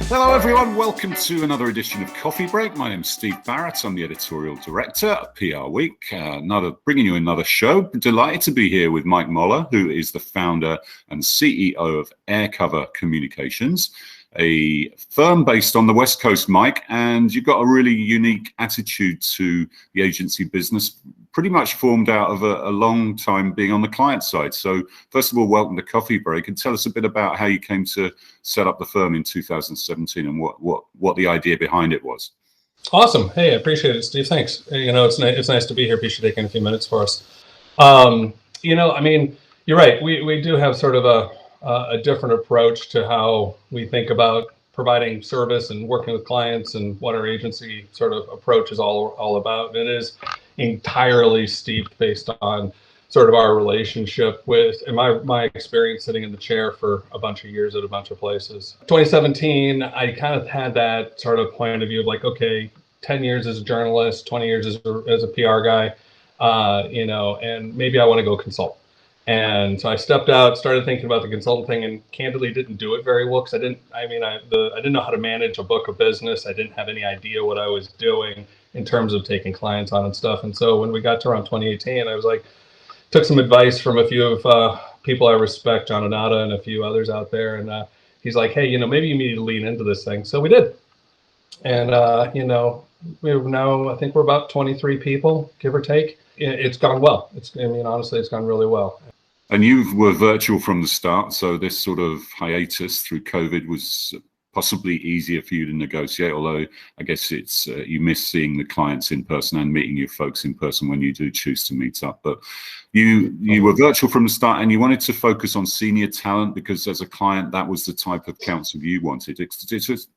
Hello everyone, welcome to another edition of Coffee Break. My name's Steve Barrett, I'm the editorial director at PR Week, bringing you another show. Delighted to be here with Mike Moeller, who is the founder and CEO of Aircover Communications, a firm based on the West Coast, Mike, and you've got a really unique attitude to the agency business, pretty much formed out of a long time being on the client side. So first of all, welcome to Coffee Break, and tell us a bit about how you came to set up the firm in 2017 and what the idea behind it was. Awesome. Hey, I appreciate it, Steve. Thanks. It's nice to be here. Appreciate taking a few minutes for us. You're right. We do have sort of a different approach to how we think about providing service and working with clients and what our agency sort of approach is all about. It is entirely steeped based on sort of our relationship with, and my experience sitting in the chair for a bunch of years at a bunch of places. 2017, I kind of had that sort of point of view of like, okay, 10 years as a journalist, 20 years as a PR guy, and maybe I want to go consult. And so I stepped out, started thinking about the consultant thing, and candidly didn't do it very well because I didn't know how to manage a book of business. I didn't have any idea what I was doing in terms of taking clients on and stuff. And so when we got to around 2018, I was like, took some advice from a few of people I respect, John Onata and a few others out there. And he's like, hey, maybe you need to lean into this thing. So we did. And, we're now, I think we're about 23 people, give or take. It's gone well. Honestly, it's gone really well. And you were virtual from the start. So this sort of hiatus through COVID was possibly easier for you to negotiate, although I guess it's you miss seeing the clients in person and meeting your folks in person when you do choose to meet up. But you were virtual from the start, and you wanted to focus on senior talent because as a client, that was the type of counsel you wanted.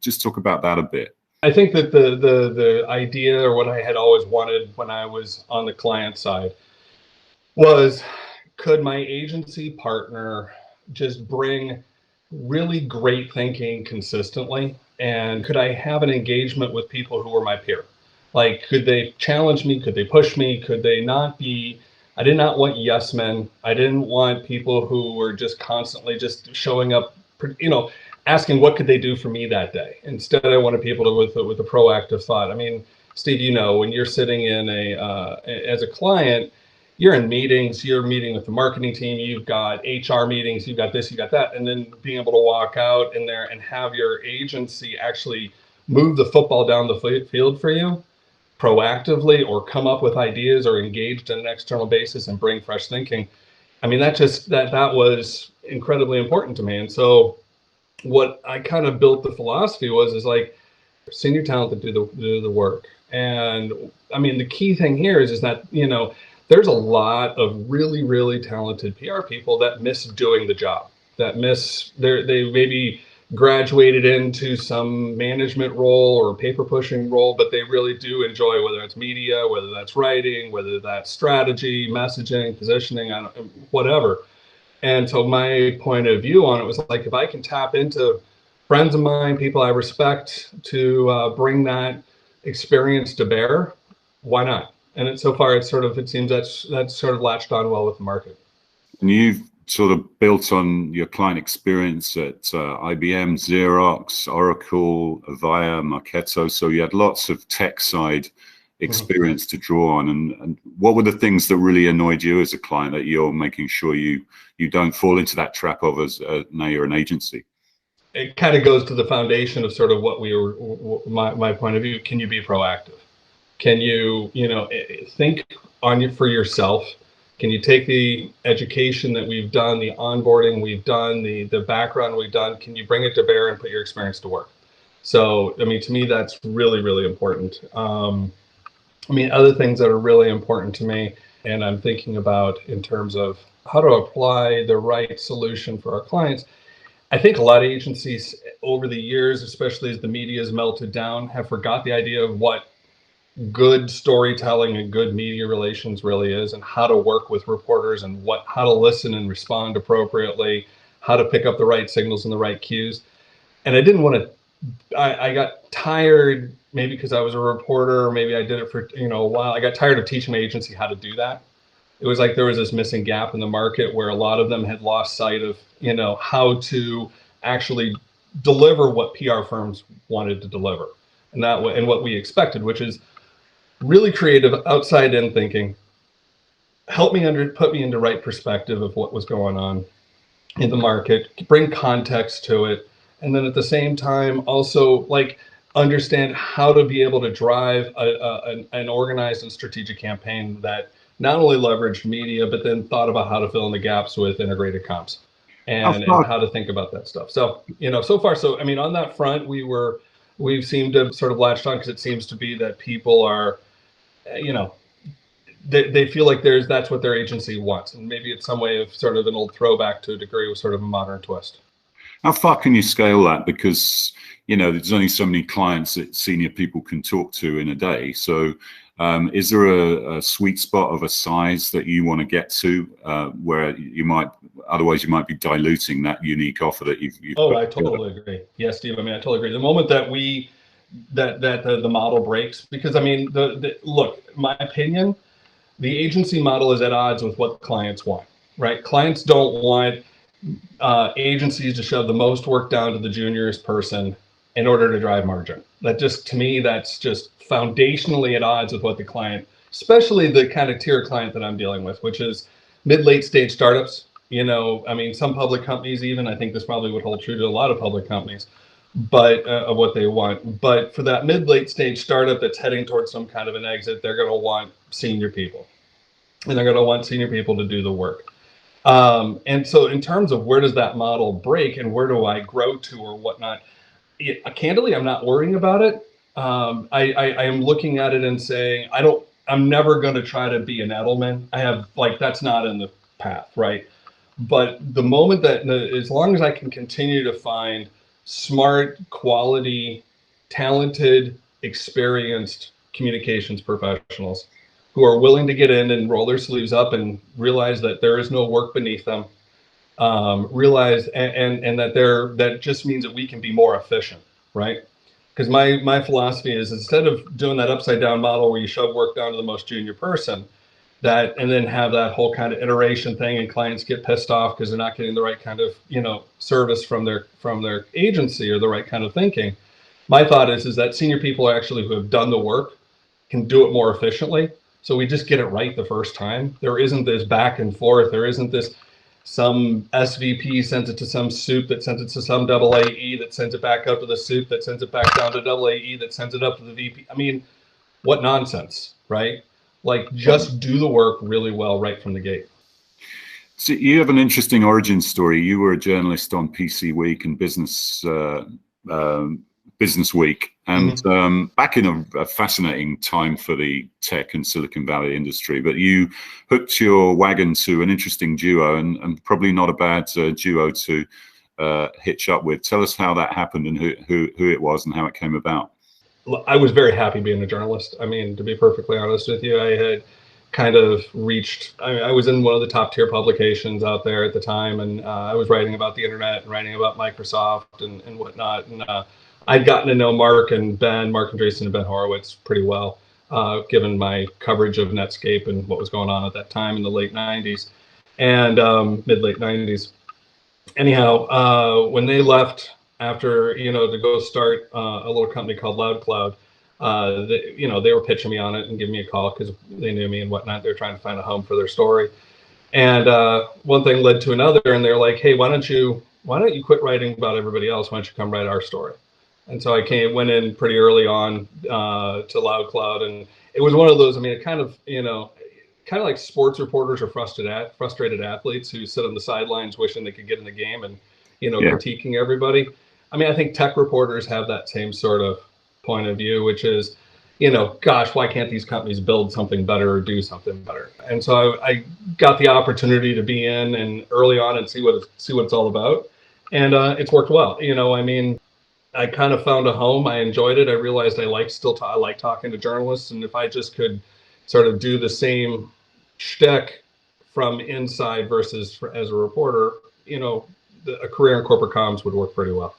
Just talk about that a bit. I think that the idea, or what I had always wanted when I was on the client side, was could my agency partner just bring really great thinking consistently, and could I have an engagement with people who were my peer? Like, could they challenge me? Could they push me? Could they not be? I did not want yes men. I didn't want people who were just constantly just showing up, asking what could they do for me that day. Instead, I wanted people with a proactive thought. I mean, Steve, when you're sitting in as a client, you're in meetings, you're meeting with the marketing team, you've got HR meetings, you've got this, you got that, and then being able to walk out in there and have your agency actually move the football down the field for you proactively, or come up with ideas, or engaged on an external basis and bring fresh thinking. I mean, that was incredibly important to me. And so what I kind of built the philosophy is like senior talent to do the work. And I mean, the key thing here is that, there's a lot of really, really talented PR people that miss doing the job, they maybe graduated into some management role or paper pushing role, but they really do enjoy, whether it's media, whether that's writing, whether that's strategy, messaging, positioning, whatever. And so my point of view on it was like, if I can tap into friends of mine, people I respect, to bring that experience to bear, why not? And so far, it seems that's sort of latched on well with the market. And you've sort of built on your client experience at IBM, Xerox, Oracle, Avaya, Marketo. So you had lots of tech side experience to draw on. And what were the things that really annoyed you as a client that you're making sure you don't fall into that trap of as now you're an agency? It kind of goes to the foundation of sort of what my point of view. Can you be proactive? Can you, think for yourself? Can you take the education that we've done, the onboarding we've done, the background we've done, can you bring it to bear and put your experience to work? So, I mean, to me, that's really, really important. Other things that are really important to me, and I'm thinking about in terms of how to apply the right solution for our clients. I think a lot of agencies over the years, especially as the media has melted down, have forgot the idea of what good storytelling and good media relations really is, and how to work with reporters, and how to listen and respond appropriately, how to pick up the right signals and the right cues. And I didn't want to, I got tired, maybe because I was a reporter, maybe I did it for a while. I got tired of teaching my agency how to do that. It was like there was this missing gap in the market where a lot of them had lost sight of, how to actually deliver what PR firms wanted to deliver, and that and what we expected, which is really creative, outside in thinking, put me into right perspective of what was going on in the market, bring context to it, and then at the same time also like understand how to be able to drive an organized and strategic campaign that not only leveraged media but then thought about how to fill in the gaps with integrated comms How and far how to think about that stuff. So so far, so I mean, on that front, we've seemed to sort of latched on because it seems to be that people are, you know they feel like that's what their agency wants, and maybe it's some way of sort of an old throwback to a degree with sort of a modern twist. How far can you scale that? Because, there's only so many clients that senior people can talk to in a day. So is there a sweet spot of a size that you want to get to where otherwise you might be diluting that unique offer that you've Oh, put I together? totally agree. Yes, Steve. I mean, I totally agree. The moment that the model breaks, because I mean, look, my opinion, the agency model is at odds with what clients want, right? Clients don't want agencies to shove the most work down to the juniorest person in order to drive margin. That just, to me, that's just foundationally at odds with what the client, especially the kind of tier client that I'm dealing with, which is mid-late stage startups. I mean, some public companies even, I think this probably would hold true to a lot of public companies, but of what they want. But for that mid-late stage startup that's heading towards some kind of an exit, they're going to want senior people, and they're going to want senior people to do the work. And so in terms of where does that model break and where do I grow to or whatnot, candidly, I'm not worrying about it. I am looking at it and saying, I'm never going to try to be an Edelman. That's not in the path, right? But the moment that, as long as I can continue to find smart, quality, talented, experienced communications professionals who are willing to get in and roll their sleeves up and realize that there is no work beneath them, realize and that just means that we can be more efficient, right? Because my philosophy is, instead of doing that upside down model where you shove work down to the most junior person, that and then have that whole kind of iteration thing, and clients get pissed off because they're not getting the right kind of service from their agency or the right kind of thinking. My thought is that senior people actually who have done the work can do it more efficiently. So we just get it right the first time. There isn't this back and forth. There isn't this some SVP sends it to some soup that sends it to some double AE that sends it back up to the soup that sends it back down to double AE that sends it up to the VP. I mean, what nonsense, right? Like, just do the work really well right from the gate. So you have an interesting origin story. You were a journalist on PC Week and Business Week, and back in a fascinating time for the tech and Silicon Valley industry. But you hooked your wagon to an interesting duo, and probably not a bad duo to hitch up with. Tell us how that happened and who it was and how it came about. I was very happy being a journalist. I mean, to be perfectly honest with you, I had kind of reached, I was in one of the top tier publications out there at the time, and I was writing about the internet and writing about Microsoft and whatnot. And I'd gotten to know Mark and Andreessen and Ben Horowitz pretty well, given my coverage of Netscape and what was going on at that time in the late 90s and mid-late 90s. Anyhow, when they left after, to go start a little company called LoudCloud, they were pitching me on it and giving me a call because they knew me and whatnot. They're trying to find a home for their story. And one thing led to another, and they're like, hey, why don't you quit writing about everybody else? Why don't you come write our story? And so I went in pretty early on to LoudCloud, and it was one of those, I mean, it kind of like sports reporters or frustrated athletes who sit on the sidelines wishing they could get in the game and, critiquing everybody. I mean, I think tech reporters have that same sort of point of view, which is, gosh, why can't these companies build something better or do something better? And so I got the opportunity to be in and early on and see what it's all about. And it's worked well. I mean, I kind of found a home. I enjoyed it. I realized I like talking to journalists, and if I just could sort of do the same shtick from inside versus as a reporter, a career in corporate comms would work pretty well.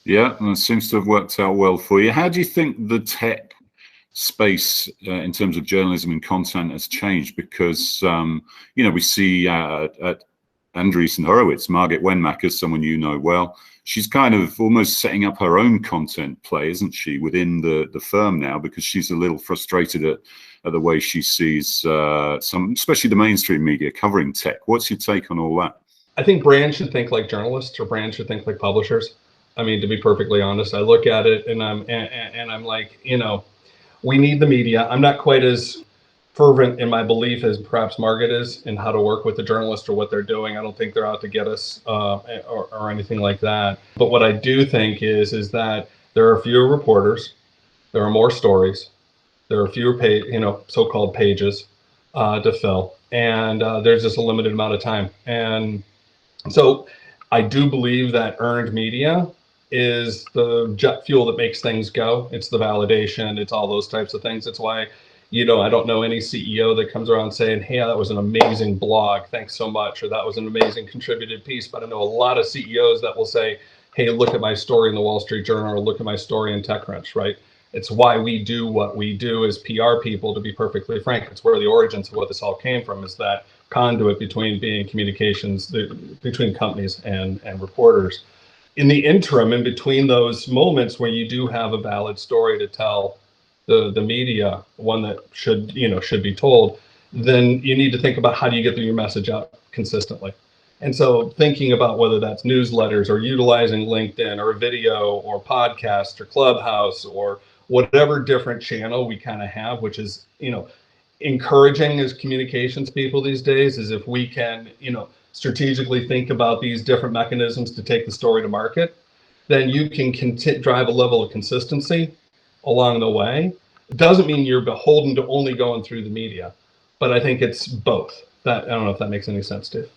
Yeah, and it seems to have worked out well for you. How do you think the tech space in terms of journalism and content has changed because, we see at Andreessen Horowitz, Margit Wenmaker, someone you know well, she's kind of almost setting up her own content play, isn't she, within the firm now, because she's a little frustrated at the way she sees some, especially the mainstream media covering tech. What's your take on all that? I think brands should think like journalists, or brands should think like publishers. I mean, to be perfectly honest, I look at it and I'm like, we need the media. I'm not quite as fervent in my belief as perhaps Margaret is in how to work with the journalist or what they're doing. I don't think they're out to get us or anything like that. But what I do think is that there are fewer reporters, there are more stories, there are fewer so-called pages to fill, and there's just a limited amount of time. And so I do believe that earned media is the jet fuel that makes things go. It's the validation. It's all those types of things. It's why, I don't know any CEO that comes around saying, hey, that was an amazing blog. Thanks so much. Or that was an amazing contributed piece. But I know a lot of CEOs that will say, hey, look at my story in the Wall Street Journal, or look at my story in TechCrunch, right? It's why we do what we do as PR people, to be perfectly frank. It's where the origins of what this all came from, is that conduit between being communications between companies and reporters. In the interim, in between those moments where you do have a valid story to tell the media, one that should be told, then you need to think about how do you get your message out consistently. And so thinking about whether that's newsletters or utilizing LinkedIn or video or podcast or Clubhouse or whatever different channel we kind of have, which is, encouraging as communications people these days, is if we can, strategically think about these different mechanisms to take the story to market, then you can drive a level of consistency along the way. It doesn't mean you're beholden to only going through the media, but I think it's both. I don't know if that makes any sense, Steve.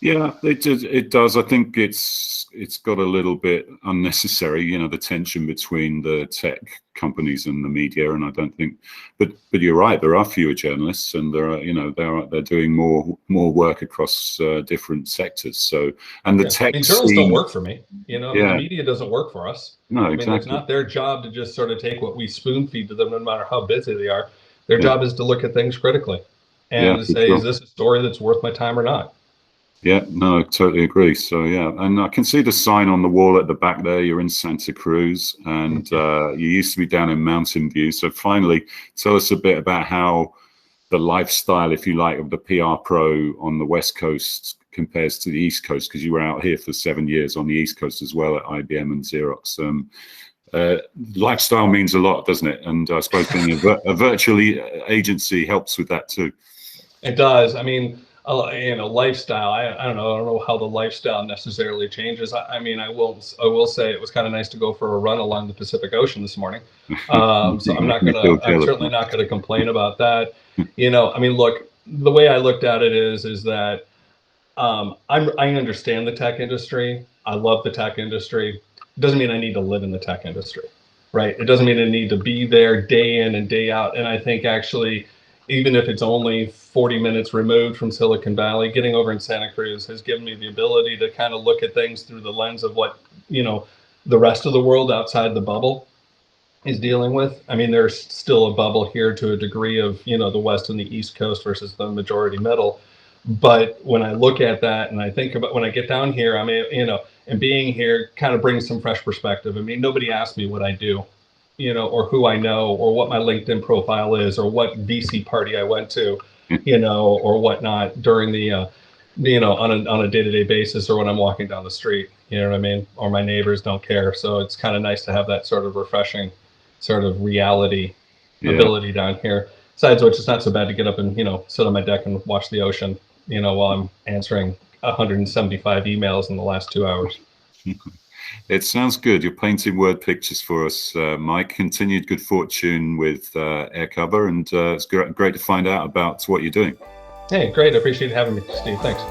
Yeah, it does. I think it's got a little bit unnecessary, the tension between the tech companies and the media. And I don't think, but you're right. There are fewer journalists, and they're doing more work across different sectors. So, and the tech journalists don't work for me. The media doesn't work for us. No, exactly. It's not their job to just sort of take what we spoon feed to them, no matter how busy they are. Their job is to look at things critically and to say, is this a story that's worth my time or not? Yeah, no, I totally agree. So, yeah, and I can see the sign on the wall at the back there. You're in Santa Cruz, and you used to be down in Mountain View. So finally, tell us a bit about how the lifestyle, if you like, of the PR pro on the West Coast compares to the East Coast, because you were out here for 7 years on the East Coast as well at IBM and Xerox. Lifestyle means a lot, doesn't it? And I suppose being a virtual agency helps with that too. It does. I mean, lifestyle. I don't know how the lifestyle necessarily changes. I will say it was kind of nice to go for a run along the Pacific Ocean this morning. So I'm certainly not gonna complain about that. Look, the way I looked at it is that I understand the tech industry. I love the tech industry. It doesn't mean I need to live in the tech industry, right? It doesn't mean I need to be there day in and day out. And I think actually, even if it's only 40 minutes removed from Silicon Valley, getting over in Santa Cruz has given me the ability to kind of look at things through the lens of what, the rest of the world outside the bubble is dealing with. I mean, there's still a bubble here to a degree of, the West and the East Coast versus the majority middle. But when I look at that and I think about when I get down here, and being here kind of brings some fresh perspective. I mean, nobody asked me what I do, or who I know, or what my LinkedIn profile is, or what VC party I went to, or whatnot during the, on a day-to-day basis, or when I'm walking down the street, you know what I mean? Or my neighbors don't care. So it's kind of nice to have that sort of refreshing sort of reality ability down here. Besides which, it's not so bad to get up and, sit on my deck and watch the ocean, while I'm answering 175 emails in the last 2 hours. It sounds good. You're painting word pictures for us, Mike. Continued good fortune with Aircover, and it's great to find out about what you're doing. Hey, great. I appreciate having me, Steve. Thanks.